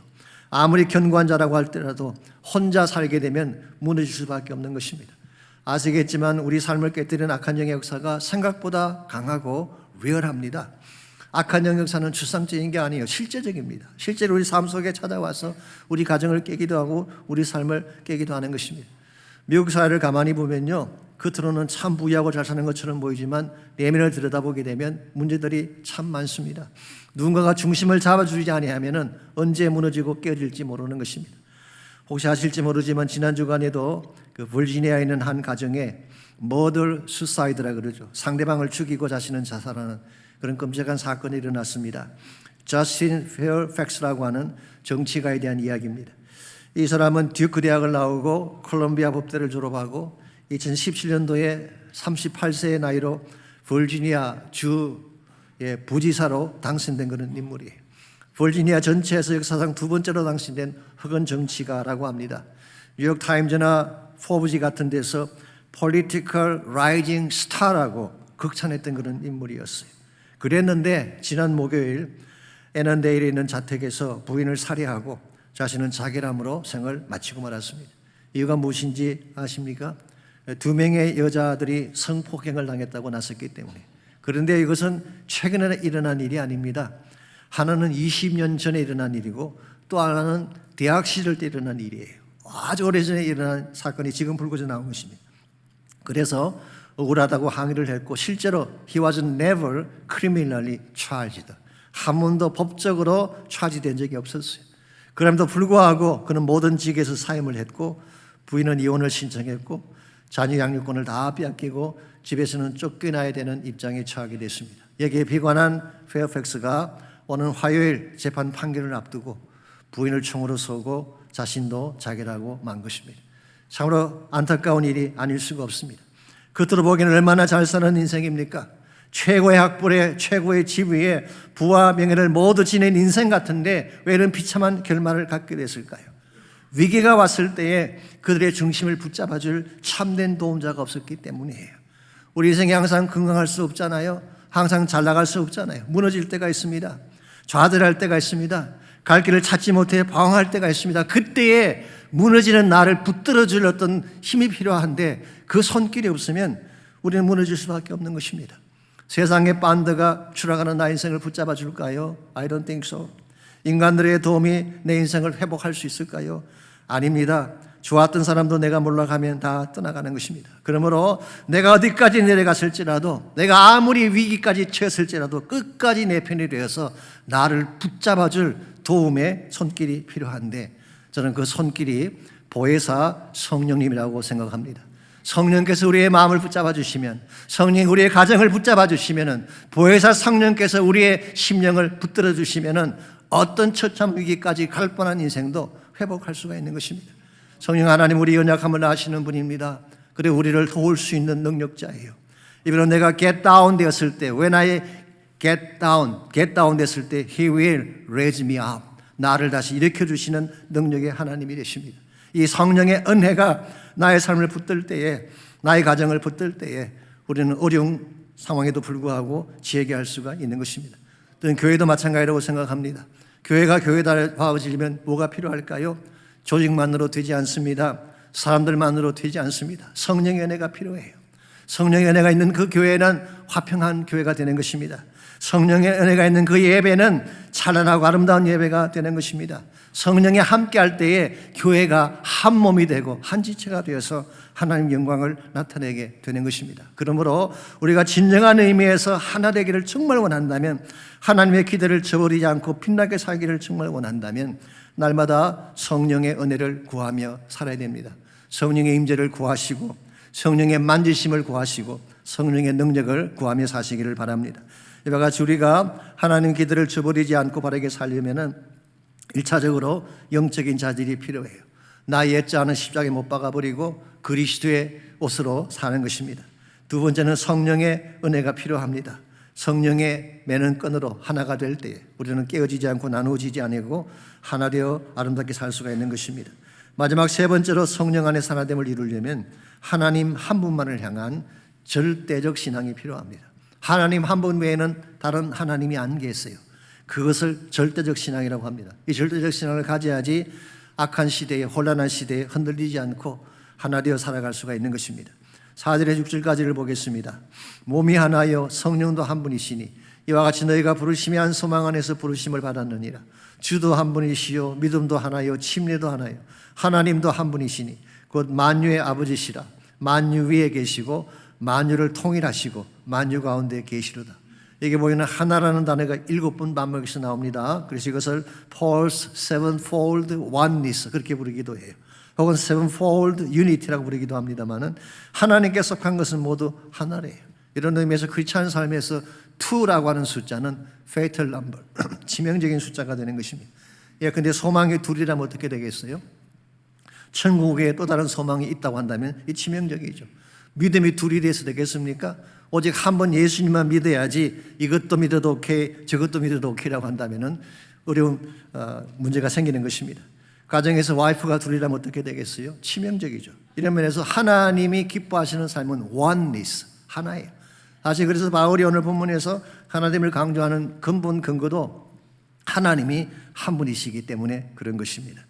아무리 견고한 자라고 할때라도 혼자 살게 되면 무너질 수밖에 없는 것입니다. 아시겠지만 우리 삶을 깨뜨리는 악한 영의 역사가 생각보다 강하고 리얼합니다. 악한 영 역사는 추상적인 게 아니에요. 실제적입니다. 실제로 우리 삶 속에 찾아와서 우리 가정을 깨기도 하고 우리 삶을 깨기도 하는 것입니다. 미국 사회를 가만히 보면요, 겉으로는 참 부유하고 잘 사는 것처럼 보이지만 내면을 들여다보게 되면 문제들이 참 많습니다. 누군가가 중심을 잡아주지 아니하면 언제 무너지고 깨어질지 모르는 것입니다. 혹시 아실지 모르지만 지난 주간에도 그 버지니아에 있는 한 가정에 머더 수사이드라 그러죠. 상대방을 죽이고 자신은 자살하는 그런 끔찍한 사건이 일어났습니다. 저스틴 페어팩스라고 하는 정치가에 대한 이야기입니다. 이 사람은 듀크 대학을 나오고 콜롬비아 법대를 졸업하고 2017년도에 38세의 나이로 버지니아 주의 부지사로 당선된 그런 인물이에요. 버지니아 전체에서 역사상 두 번째로 당선된 흑인 정치가라고 합니다. 뉴욕타임즈나 포브지 같은 데서 political rising star라고 극찬했던 그런 인물이었어요. 그랬는데 지난 목요일 애넌데일에 있는 자택에서 부인을 살해하고 자신은 자결함으로 생을 마치고 말았습니다. 이유가 무엇인지 아십니까? 2명의 여자들이 성폭행을 당했다고 나섰기 때문에. 그런데 이것은 최근에 일어난 일이 아닙니다. 하나는 20년 전에 일어난 일이고 또 하나는 대학 시절 때 일어난 일이에요. 아주 오래전에 일어난 사건이 지금 불거져 나온 것입니다. 그래서 억울하다고 항의를 했고 실제로 he was never criminally charged. 한 번도 법적으로 차지된 적이 없었어요. 그럼에도 불구하고 그는 모든 직에서 사임을 했고 부인은 이혼을 신청했고 자녀 양육권을 다 빼앗기고 집에서는 쫓겨나야 되는 입장에 처하게 됐습니다. 여기에 비관한 페어팩스가 오는 화요일 재판 판결을 앞두고 부인을 총으로 쏘고 자신도 자결하고 만 것입니다. 참으로 안타까운 일이 아닐 수가 없습니다. 겉으로 보기에는 얼마나 잘 사는 인생입니까? 최고의 학벌에 최고의 집 위에 부와 명예를 모두 지닌 인생 같은데 왜 이런 비참한 결말을 갖게 됐을까요? 위기가 왔을 때에 그들의 중심을 붙잡아줄 참된 도움자가 없었기 때문이에요. 우리 인생이 항상 건강할 수 없잖아요. 항상 잘 나갈 수 없잖아요. 무너질 때가 있습니다. 좌절할 때가 있습니다. 갈 길을 찾지 못해 방황할 때가 있습니다. 그때에 무너지는 나를 붙들어줄 어떤 힘이 필요한데 그 손길이 없으면 우리는 무너질 수밖에 없는 것입니다. 세상의 밴드가 추락하는 나의 인생을 붙잡아 줄까요? I don't think so. 인간들의 도움이 내 인생을 회복할 수 있을까요? 아닙니다. 좋았던 사람도 내가 몰락하면 다 떠나가는 것입니다. 그러므로 내가 어디까지 내려갔을지라도 내가 아무리 위기까지 처했을지라도 끝까지 내 편이 되어서 나를 붙잡아줄 도움의 손길이 필요한데 저는 그 손길이 보혜사 성령님이라고 생각합니다. 성령께서 우리의 마음을 붙잡아 주시면, 성령이 우리의 가정을 붙잡아 주시면, 보혜사 성령께서 우리의 심령을 붙들어 주시면 어떤 처참 위기까지 갈 뻔한 인생도 회복할 수가 있는 것입니다. 성령 하나님 우리 연약함을 아시는 분입니다. 그래 우리를 도울 수 있는 능력자예요. 이번에 내가 get down 되었을 때, when I get down 됐을 때 He will raise me up. 나를 다시 일으켜 주시는 능력의 하나님이 되십니다. 이 성령의 은혜가 나의 삶을 붙들 때에, 나의 가정을 붙들 때에 우리는 어려운 상황에도 불구하고 지혜게 할 수가 있는 것입니다. 또는 교회도 마찬가지라고 생각합니다. 교회가 교회다워지려면 뭐가 필요할까요? 조직만으로 되지 않습니다. 사람들만으로 되지 않습니다. 성령의 은혜가 필요해요. 성령의 은혜가 있는 그 교회는 화평한 교회가 되는 것입니다. 성령의 은혜가 있는 그 예배는 찬란하고 아름다운 예배가 되는 것입니다. 성령이 함께할 때에 교회가 한 몸이 되고 한 지체가 되어서 하나님 영광을 나타내게 되는 것입니다. 그러므로 우리가 진정한 의미에서 하나 되기를 정말 원한다면, 하나님의 기대를 저버리지 않고 빛나게 살기를 정말 원한다면 날마다 성령의 은혜를 구하며 살아야 됩니다. 성령의 임재를 구하시고 성령의 만지심을 구하시고 성령의 능력을 구하며 사시기를 바랍니다. 이와 같이 우리가 하나님 기대를 저버리지 않고 바르게 살려면은 1차적으로 영적인 자질이 필요해요. 나 옛자는 십자가에 못 박아버리고 그리스도의 옷으로 사는 것입니다. 두 번째는 성령의 은혜가 필요합니다. 성령의 매는 끈으로 하나가 될 때에 우리는 깨어지지 않고 나누어지지 아니고 하나 되어 아름답게 살 수가 있는 것입니다. 마지막 세 번째로 성령 안에 하나됨을 이루려면 하나님 한 분만을 향한 절대적 신앙이 필요합니다. 하나님 한 분 외에는 다른 하나님이 안 계세요. 그것을 절대적 신앙이라고 합니다. 이 절대적 신앙을 가져야지 악한 시대에, 혼란한 시대에 흔들리지 않고 하나 되어 살아갈 수가 있는 것입니다. 4절에 6절까지를 보겠습니다. 몸이 하나여 성령도 한 분이시니 이와 같이 너희가 부르심이 한 소망 안에서 부르심을 받았느니라. 주도 한 분이시요 믿음도 하나요 침례도 하나요 하나님도 한 분이시니 곧 만유의 아버지시라. 만유 위에 계시고 만유를 통일하시고 만유 가운데 계시로다. 여기 보이는 하나라는 단어가 7번 반복해서 나옵니다. 그래서 이것을 Paul's sevenfold oneness 그렇게 부르기도 해요. 혹은 sevenfold unity라고 부르기도 합니다만은 하나님께 속한 것은 모두 하나래요. 이런 의미에서 크리스찬 삶에서 2라고 하는 숫자는 fatal number, 치명적인 숫자가 되는 것입니다. 예, 근데 소망이 둘이라면 어떻게 되겠어요? 천국에 또 다른 소망이 있다고 한다면 이 치명적이죠. 믿음이 둘이 돼서 되겠습니까? 오직 한 번 예수님만 믿어야지 이것도 믿어도 오케이, 저것도 믿어도 오케이라고 한다면은 어려운 문제가 생기는 것입니다. 가정에서 와이프가 둘이라면 어떻게 되겠어요? 치명적이죠. 이런 면에서 하나님이 기뻐하시는 삶은 oneness, 하나예요. 사실 그래서 바울이 오늘 본문에서 하나님을 강조하는 근본 근거도 하나님이 한 분이시기 때문에 그런 것입니다.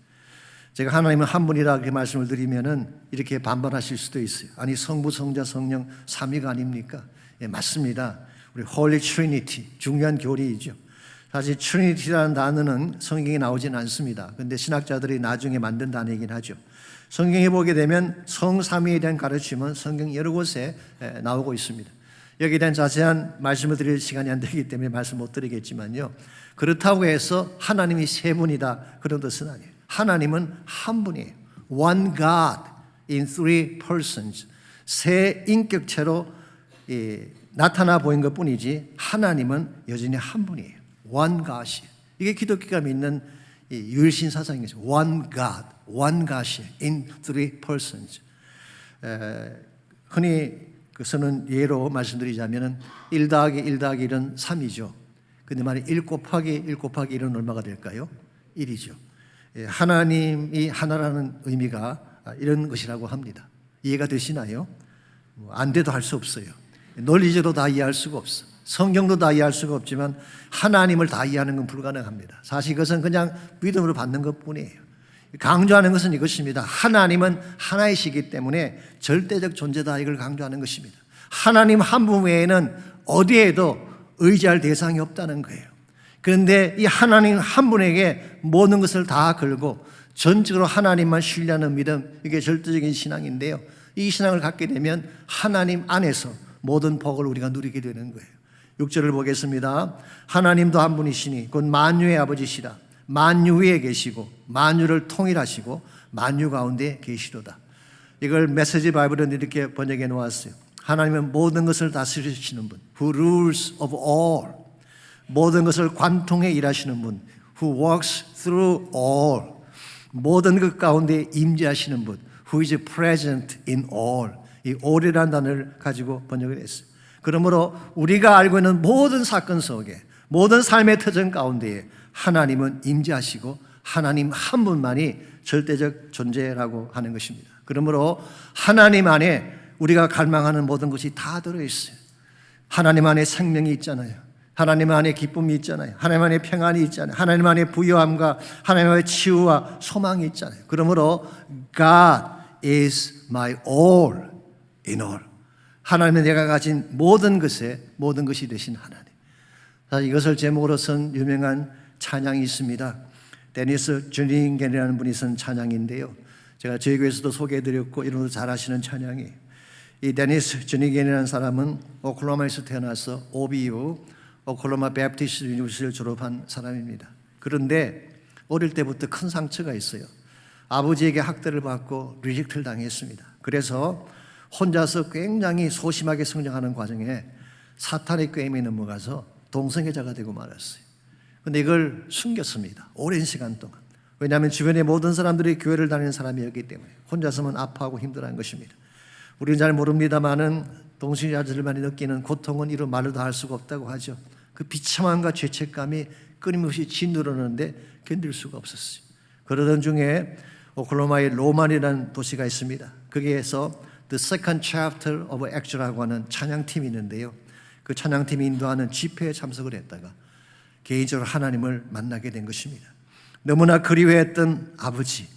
제가 하나님은 한 분이라 그렇게 말씀을 드리면은 이렇게 반발하실 수도 있어요. 아니 성부, 성자, 성령 삼위가 아닙니까? 예, 맞습니다. 우리 Holy Trinity 중요한 교리이죠. 사실 Trinity라는 단어는 성경에 나오진 않습니다. 그런데 신학자들이 나중에 만든 단어이긴 하죠. 성경에 보게 되면 성삼위에 대한 가르침은 성경 여러 곳에 나오고 있습니다. 여기에 대한 자세한 말씀을 드릴 시간이 안 되기 때문에 말씀 못 드리겠지만요. 그렇다고 해서 하나님이 세 분이다 그런 뜻은 아니에요. 하나님은 한 분이에요. One God in three persons. 세 인격체로 나타나 보인 것뿐이지 하나님은 여전히 한 분이에요. One God이에요. 이게 기독교가 믿는 유일신 사상인 거죠. One God, One God이에요. In three persons. 흔히 그것은 예로 말씀드리자면 1 더하기 1 더하기 1은 3이죠. 근데 만약 1 곱하기 1 곱하기 1은 얼마가 될까요? 1이죠. 하나님이 하나라는 의미가 이런 것이라고 합니다. 이해가 되시나요? 안 돼도 할 수 없어요. 논리적으로 다 이해할 수가 없어. 성경도 다 이해할 수가 없지만 하나님을 다 이해하는 건 불가능합니다. 사실 이것은 그냥 믿음으로 받는 것뿐이에요. 강조하는 것은 이것입니다. 하나님은 하나이시기 때문에 절대적 존재다 이걸 강조하는 것입니다. 하나님 한 분 외에는 어디에도 의지할 대상이 없다는 거예요. 그런데 이 하나님 한 분에게 모든 것을 다 걸고 전적으로 하나님만 신뢰하는 믿음, 이게 절대적인 신앙인데요. 이 신앙을 갖게 되면 하나님 안에서 모든 복을 우리가 누리게 되는 거예요. 6절을 보겠습니다. 하나님도 한 분이시니 곧 만유의 아버지시라. 만유 위에 계시고 만유를 통일하시고 만유 가운데 계시도다. 이걸 메시지 바이블은 이렇게 번역해 놓았어요. 하나님은 모든 것을 다스리시는 분, who rules of all. 모든 것을 관통해 일하시는 분, who works through all. 모든 것 가운데 임재하시는 분, who is present in all. 이 all이라는 단어를 가지고 번역을 했어요. 그러므로 우리가 알고 있는 모든 사건 속에, 모든 삶의 터전 가운데에 하나님은 임재하시고 하나님 한 분만이 절대적 존재라고 하는 것입니다. 그러므로 하나님 안에 우리가 갈망하는 모든 것이 다 들어있어요. 하나님 안에 생명이 있잖아요. 하나님 안에 기쁨이 있잖아요. 하나님 안에 평안이 있잖아요. 하나님 안에 부요함과 하나님 안에 치유와 소망이 있잖아요. 그러므로 God is my all in all. 하나님은 내가 가진 모든 것에 모든 것이 되신 하나님. 이것을 제목으로 쓴 유명한 찬양이 있습니다. 데니스 주닝겐이라는 분이 쓴 찬양인데요. 제가 저희 교회에서도 소개해드렸고 이름도 잘 아시는 찬양이에요. 이 데니스 주닝겐이라는 사람은 오클라호마에서 태어나서 OBU 오클라호마 베프티스트 유니버시티를 졸업한 사람입니다. 그런데 어릴 때부터 큰 상처가 있어요. 아버지에게 학대를 받고 리젝트를 당했습니다. 그래서 혼자서 굉장히 소심하게 성장하는 과정에 사탄의 꾀임에 넘어가서 동성애자가 되고 말았어요. 그런데 이걸 숨겼습니다. 오랜 시간 동안. 왜냐하면 주변의 모든 사람들이 교회를 다니는 사람이었기 때문에 혼자서만 아파하고 힘들어한 것입니다. 우리는 잘 모릅니다만은 동성애자들만이 느끼는 고통은 이루 말로 다 할 수가 없다고 하죠. 그 비참함과 죄책감이 끊임없이 짓누르는데 견딜 수가 없었어요. 그러던 중에 오클라호마의 로만이라는 도시가 있습니다. 거기에서 The Second Chapter of Acts라고 하는 찬양팀이 있는데요. 그 찬양팀이 인도하는 집회에 참석을 했다가 개인적으로 하나님을 만나게 된 것입니다. 너무나 그리워했던 아버지,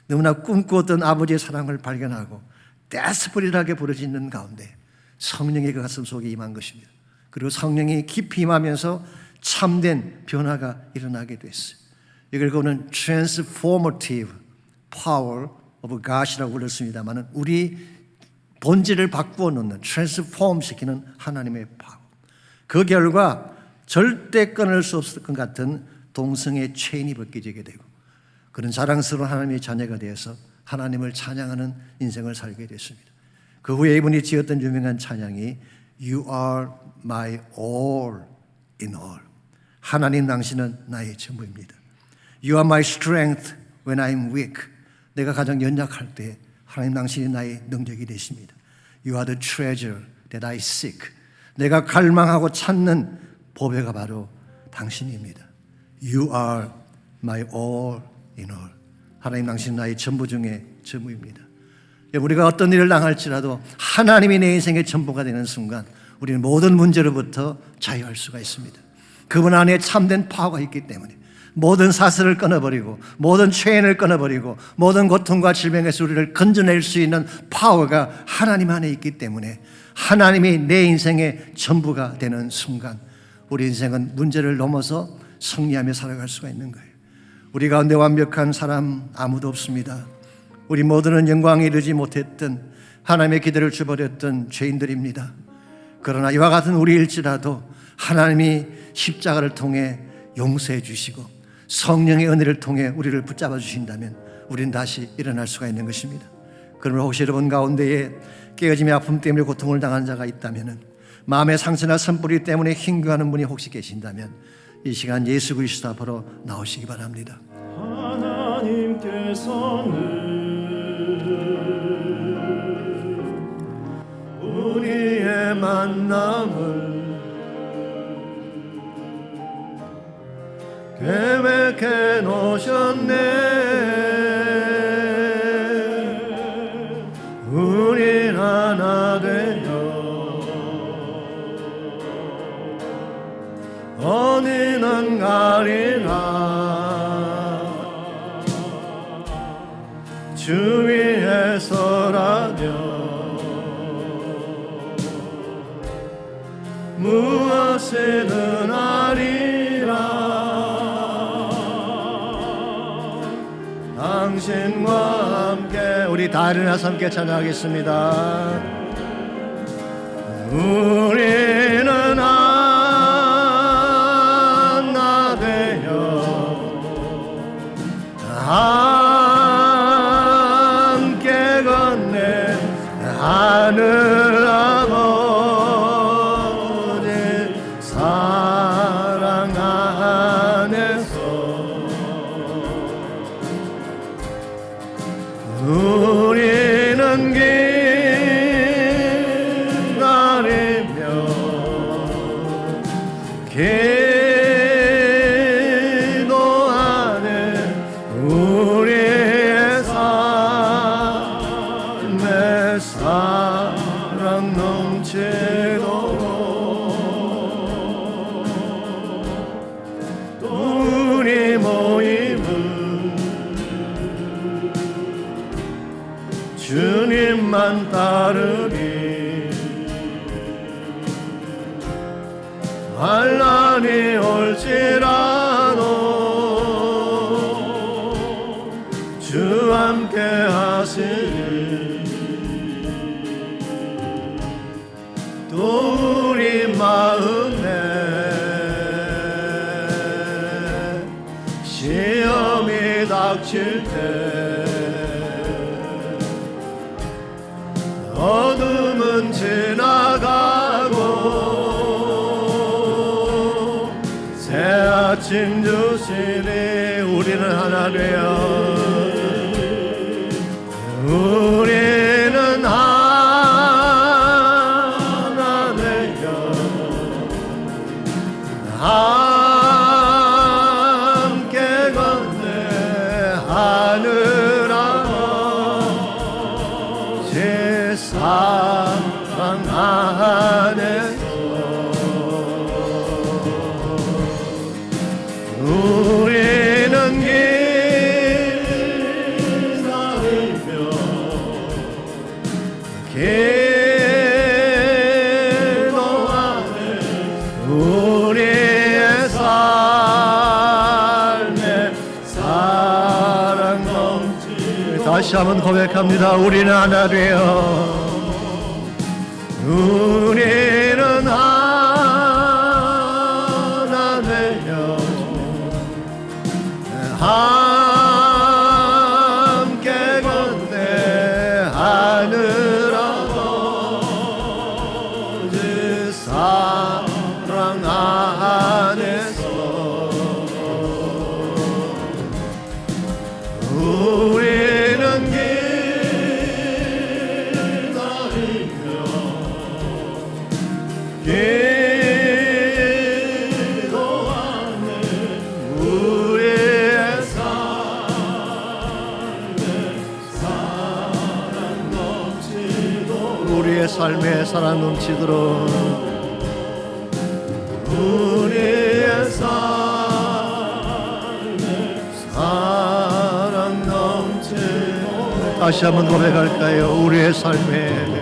너무나 꿈꾸었던 아버지의 사랑을 발견하고 데스퍼릿하게 부르짖는 가운데 성령이 그 가슴 속에 임한 것입니다. 그리고 성령이 깊이 임하면서 참된 변화가 일어나게 됐어요. 이걸 그는 transformative power of God이라고 불렀습니다만 우리 본질을 바꾸어 놓는 트랜스폼 시키는 하나님의 파워. 그 결과 절대 끊을 수 없을 것 같은 동성의 체인이 벗겨지게 되고 그런 자랑스러운 하나님의 자녀가 되어서 하나님을 찬양하는 인생을 살게 됐습니다. 그 후에 이분이 지었던 유명한 찬양이 You are my all in all. 하나님 당신은 나의 전부입니다. You are my strength when I'm weak. 내가 가장 연약할 때 하나님 당신이 나의 능력이 되십니다. You are the treasure that I seek. 내가 갈망하고 찾는 보배가 바로 당신입니다. You are my all in all. 하나님 당신 나의 전부 중에 전부입니다. 우리가 어떤 일을 당할지라도 하나님이 내 인생의 전부가 되는 순간 우리는 모든 문제로부터 자유할 수가 있습니다. 그분 안에 참된 파워가 있기 때문에 모든 사슬을 끊어버리고 모든 체인을 끊어버리고 모든 고통과 질병에서 우리를 건져낼 수 있는 파워가 하나님 안에 있기 때문에 하나님이 내 인생의 전부가 되는 순간 우리 인생은 문제를 넘어서 승리하며 살아갈 수가 있는 거예요. 우리 가운데 완벽한 사람 아무도 없습니다. 우리 모두는 영광에 이르지 못했던 하나님의 기대를 저버렸던 죄인들입니다. 그러나 이와 같은 우리일지라도 하나님이 십자가를 통해 용서해 주시고 성령의 은혜를 통해 우리를 붙잡아 주신다면 우리는 다시 일어날 수가 있는 것입니다. 그러므로 혹시 여러분 가운데에 깨어짐의 아픔 때문에 고통을 당한 자가 있다면, 마음의 상처나 산뿌리 때문에 힘겨워하는 분이 혹시 계신다면 이 시간 예수 그리스도 앞으로 나오시기 바랍니다. 하나님께서는 우리의 만남을 계획해 놓으셨네. 우리 하나 되어 어디는 가리라. 주 위에서라면 무엇이든 하리라. 당신과 함께 우리 다 일어나서 함께 찬양하겠습니다. 우리는 하나 되어 함께 건네 하늘 아버지 사랑 안에서 우리는 기다리며 기도하는 우리의 삶에 사랑 넘치도록 우리 모임은 주님만 따르리. 환난이 올지라도 주 함께 하시리. 또 우리 마음에 시험이 닥칠 때 어둠은 지나가고 새 아침 주시니 우리는 하나 되어 우리는 하나 되어 함께 건네 하늘 아버지 사랑 안에서 우리는 기다리며 기도하는 우리의 삶에 사랑 넘치. 다시 한번 고백합니다. 우리는 하나 되어 우리는 하나 되어 함께 건네 하늘 아버지 사랑 안에서 우리는 기다리며 기도하는 우리의 삶 삶에 사랑 넘치도록 우리의 삶에 사랑 넘치도록 다시 한번 고백할까요? 우리의 삶에